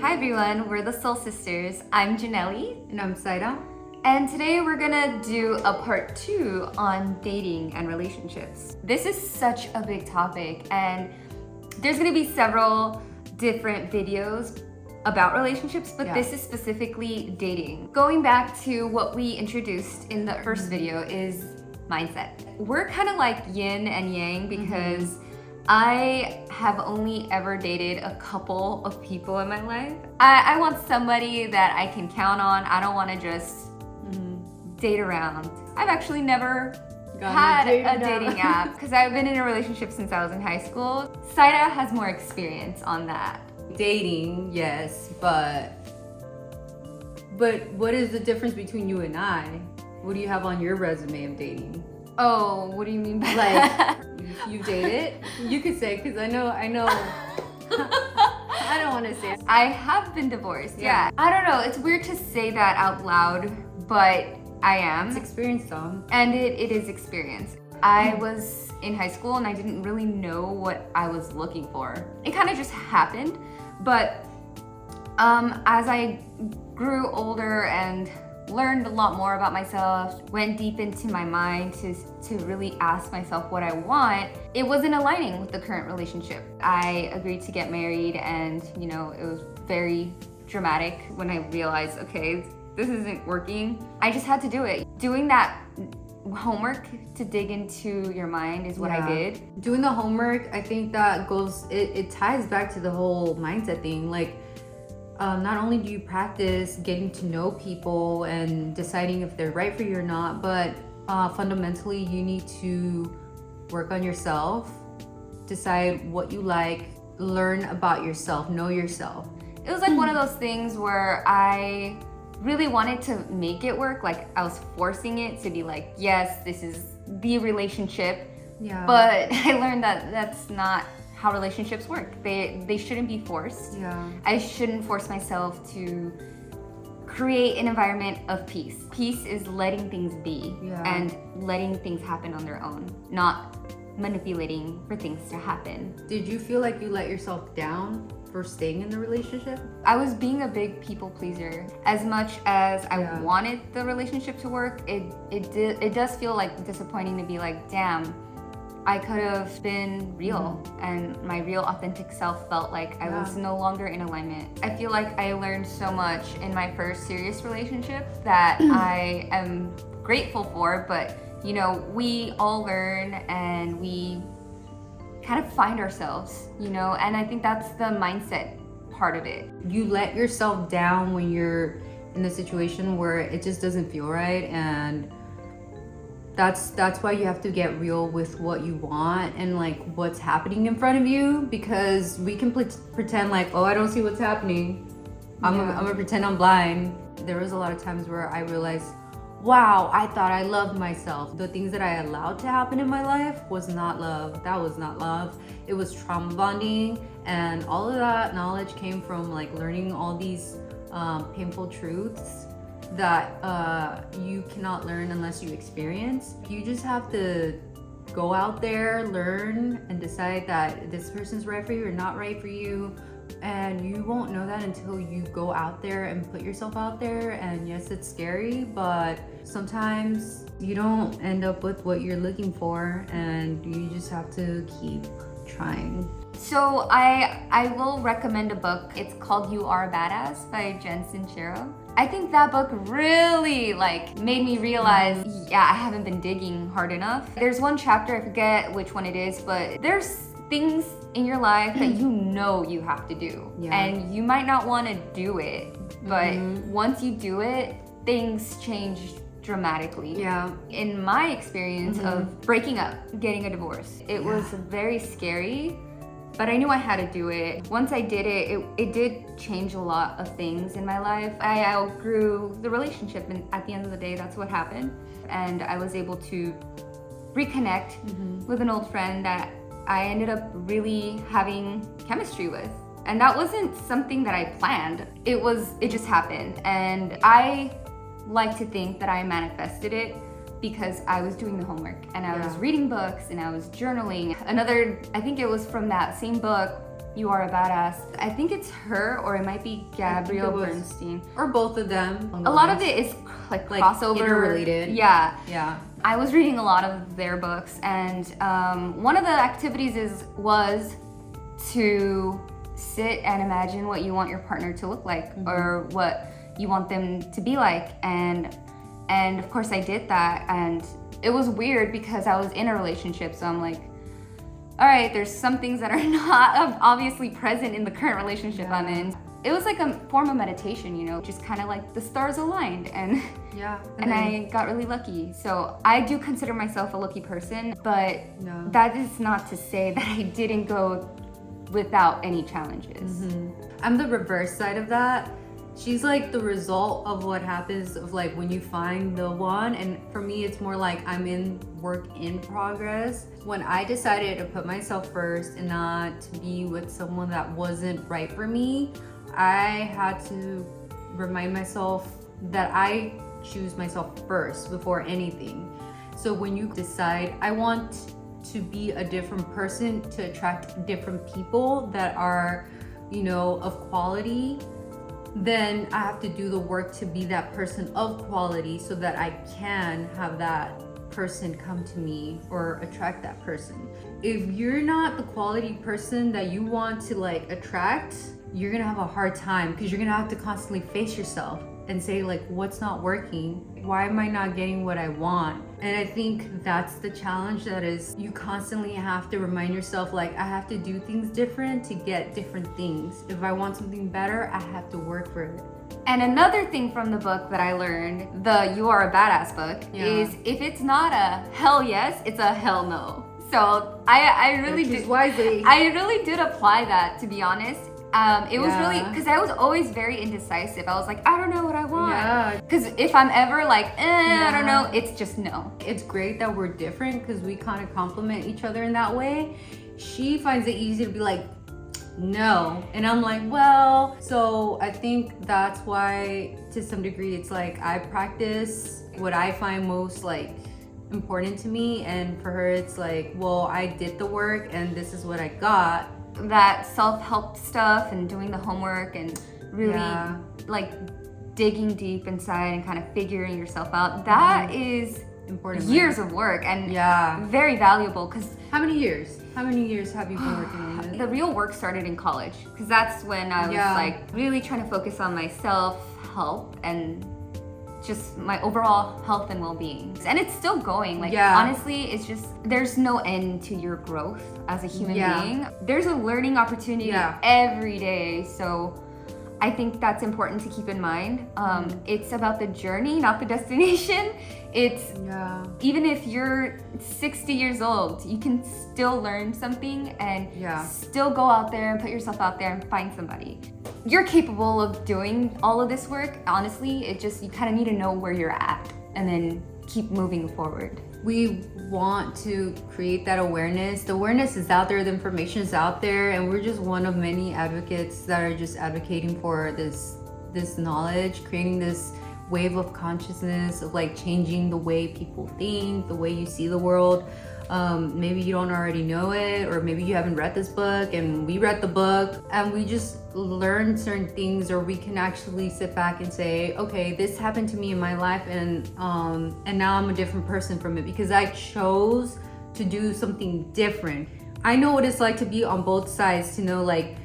Hi everyone, we're the Soul Sisters. I'm Janelli. And I'm Saida. And today we're gonna do a part 2 on dating and relationships. This is such a big topic, and there's gonna be several different videos about relationships, but this is specifically dating. Going back to what we introduced in the first video is mindset. We're kind of like yin and yang because I have only ever dated a couple of people in my life. I want somebody that I can count on. I don't want to just date around. I've actually never had a dating app because I've been in a relationship since I was in high school. Saida has more experience on that. Dating, yes, but what is the difference between you and I? What do you have on your resume of dating? Oh, what do you mean by Like, you dated? You could say, because I know. I don't want to say it. I have been divorced, yeah. I don't know, it's weird to say that out loud, but I am. It's experience, though. And it is experience. I was in high school and I didn't really know what I was looking for. It kind of just happened, but as I grew older and learned a lot more about myself, went deep into my mind to really ask myself what I want, it wasn't aligning with the current relationship. I agreed to get married, and it was very dramatic when I realized, okay, this isn't working. I just had to do it. Doing that homework to dig into your mind is what I did. Doing the homework, I think that goes, it ties back to the whole mindset thing. Like, not only do you practice getting to know people and deciding if they're right for you or not, but fundamentally you need to work on yourself, decide what you like, learn about yourself, know yourself. It was like one of those things where I really wanted to make it work. Like, I was forcing it to be like, yes, this is the relationship. Yeah. But I learned that that's not how relationships work. They shouldn't be forced. Yeah. I shouldn't force myself to create an environment of peace. Peace is letting things be and letting things happen on their own, not manipulating for things to happen. Did you feel like you let yourself down for staying in the relationship? I was being a big people pleaser. As much as I wanted the relationship to work, it does feel like disappointing to be like, damn, I could have been real, and my real authentic self felt like I was no longer in alignment. I feel like I learned so much in my first serious relationship that I am grateful for, but we all learn and we kind of find ourselves, and I think that's the mindset part of it. You let yourself down when you're in a situation where it just doesn't feel right, and that's why you have to get real with what you want and like what's happening in front of you, because we can pretend like, oh, I don't see what's happening. I'm gonna pretend I'm blind. There was a lot of times where I realized, wow, I thought I loved myself. The things that I allowed to happen in my life was not love. That was not love. It was trauma bonding, and all of that knowledge came from like learning all these painful truths that you cannot learn unless you experience. You just have to go out there, learn, and decide that this person's right for you or not right for you. And you won't know that until you go out there and put yourself out there. And yes, it's scary, but sometimes you don't end up with what you're looking for, and you just have to keep trying. So I will recommend a book. It's called You Are a Badass by Jen Sincero. I think that book really made me realize, I haven't been digging hard enough. There's one chapter, I forget which one it is, but there's things in your life that you have to do. And you might not want to do it, but once you do it, things change dramatically. In my experience of breaking up, getting a divorce, it was very scary, but I knew I had to do it. Once I did it, it did change a lot of things in my life. I outgrew the relationship, and at the end of the day, that's what happened. And I was able to reconnect with an old friend that I ended up really having chemistry with. And that wasn't something that I planned. It just happened. And I like to think that I manifested it because I was doing the homework and I was reading books and I was journaling. I think it was from that same book You Are a Badass. I think it's her, or it might be Gabrielle Bernstein. Or both of them. A lot of it is like crossover. Interrelated. Yeah. Yeah. I was reading a lot of their books, and one of the activities was to sit and imagine what you want your partner to look like, or what you want them to be like, and of course I did that, and it was weird because I was in a relationship, so I'm like, all right, there's some things that are not obviously present in the current relationship I'm in. It was like a form of meditation, you know, just kind of like the stars aligned, and and I got really lucky. So I do consider myself a lucky person, but that is not to say that I didn't go without any challenges. I'm the reverse side of that. She's like the result of what happens of like when you find the one, and for me it's more like I'm in work in progress. When I decided to put myself first and not to be with someone that wasn't right for me, I had to remind myself that I choose myself first before anything. So when you decide, I want to be a different person to attract different people that are, you know, of quality, then I have to do the work to be that person of quality so that I can have that person come to me or attract that person. If you're not the quality person that you want to like attract, you're gonna have a hard time because you're gonna have to constantly face yourself and say like, what's not working? Why am I not getting what I want? And I think that's the challenge, that is you constantly have to remind yourself like, I have to do things different to get different things. If I want something better, I have to work for it. And another thing from the book that I learned, the You Are a Badass book, is if it's not a hell yes, it's a hell no. So I really did wisely. I really did apply that, to be honest. It was really, because I was always very indecisive. I was like, I don't know what I want. Because if I'm ever like, I don't know, it's just no. It's great that we're different because we kind of complement each other in that way. She finds it easy to be like, no. And I'm like, well, so I think that's why to some degree it's like I practice what I find most like important to me, and for her it's like, well, I did the work and this is what I got. That self-help stuff and doing the homework and really like digging deep inside and kind of figuring yourself out, that is important, years of work and very valuable. Because how many years have you been working on this? The real work started in college, because that's when I was like really trying to focus on my self-help and just my overall health and well-being. And it's still going. Like honestly, it's just, there's no end to your growth as a human being. There's a learning opportunity every day. So I think that's important to keep in mind. It's about the journey, not the destination. It's even if you're 60 years old, you can still learn something and still go out there and put yourself out there and find somebody. You're capable of doing all of this work. Honestly, it just, you kind of need to know where you're at and then keep moving forward. We want to create that awareness. The awareness is out there, the information is out there, and we're just one of many advocates that are just advocating for this knowledge, creating this wave of consciousness of like changing the way people think, the way you see the world. Maybe you don't already know it, or maybe you haven't read this book and we read the book and we just learned certain things, or we can actually sit back and say, okay, this happened to me in my life, and now I'm a different person from it because I chose to do something different. I know what it's like to be on both sides, to know like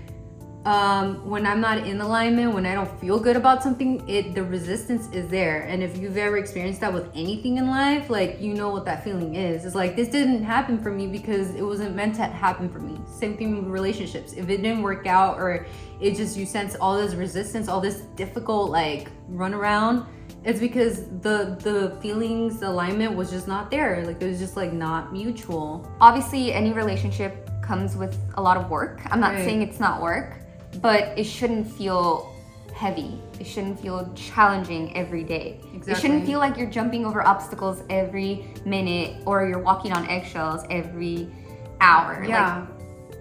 when I'm not in alignment, when I don't feel good about something, the resistance is there. And if you've ever experienced that with anything in life, like, you know what that feeling is. It's like, this didn't happen for me because it wasn't meant to happen for me. Same thing with relationships. If it didn't work out, or it just, you sense all this resistance, all this difficult like run around, it's because the feelings, the alignment was just not there. Like, it was just like not mutual. Obviously, any relationship comes with a lot of work. I'm not saying it's not work, but it shouldn't feel heavy. It shouldn't feel challenging every day. Exactly. It shouldn't feel like you're jumping over obstacles every minute, or you're walking on eggshells every hour. Like,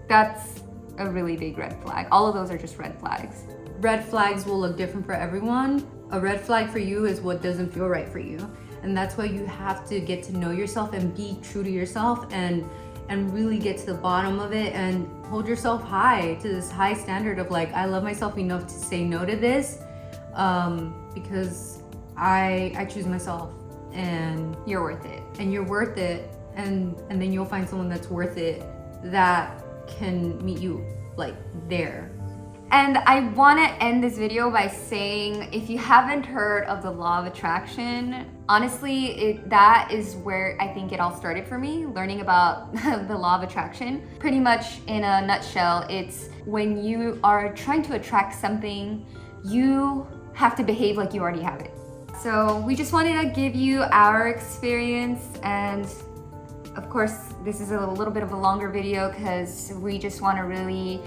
that's a really big red flag. All of those are just red flags. Red flags will look different for everyone. A red flag for you is what doesn't feel right for you. And that's why you have to get to know yourself and be true to yourself, and and really get to the bottom of it and hold yourself high to this high standard of like, I love myself enough to say no to this, because I choose myself, and You're worth it. you're worth it, and then you'll find someone that's worth it that can meet you like there. And I want to end this video by saying, if you haven't heard of the law of attraction, honestly, that is where I think it all started for me, learning about the law of attraction. Pretty much in a nutshell, it's when you are trying to attract something, you have to behave like you already have it. So we just wanted to give you our experience, and of course, this is a little bit of a longer video because we just want to really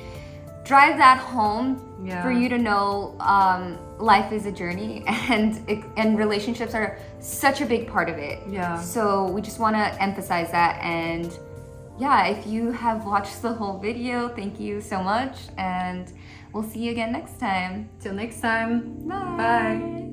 drive that home for you to know life is a journey, and relationships are such a big part of it. Yeah. So we just want to emphasize that. And yeah, if you have watched the whole video, thank you so much, and we'll see you again next time. Till next time. Bye. Bye.